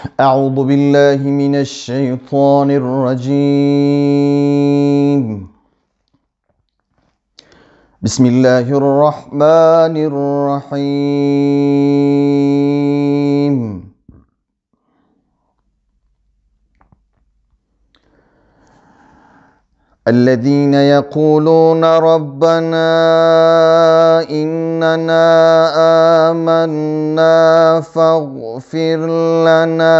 أعوذ بالله من الشيطان الرجيم. بسم الله الرحمن الرحيم. الذين يقولون ربنا إننا آمنا فاغفر لنا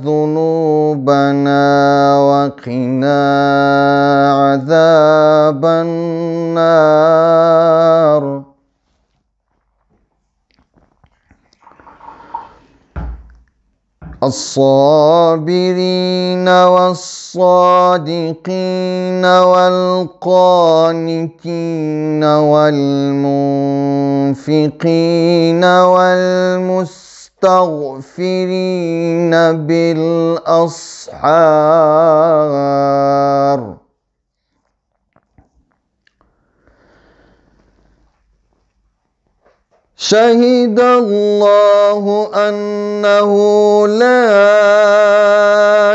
ذنوبنا وقنا عذاب النار. الصابرين والصادقين والقانتين والمنفقين والمستغفرين بالأسحار. شهد الله أنه لا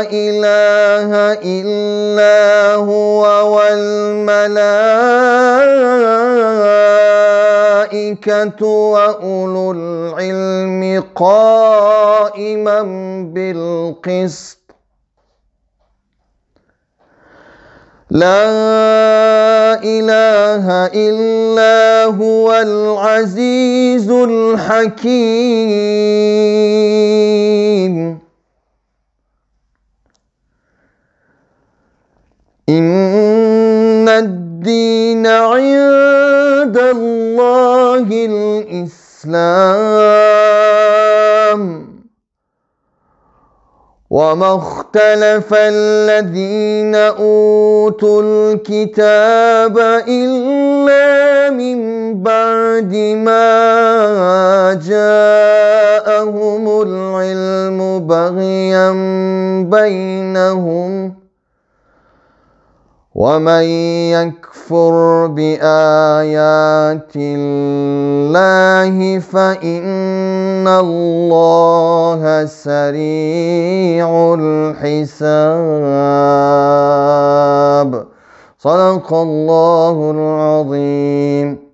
إله إلا هو والملائكة وأولو العلم قائما بالقسط. لا إله إلا هو العزيز الحكيم. إن الدين عند الله الإسلام. وما اختلف الذين أوتوا الكتاب إلا من بعد ما جاءهم العلم بغيا بينهم. ومن يكفر بآيات الله فإن الله سريع الحساب. صدق الله العظيم.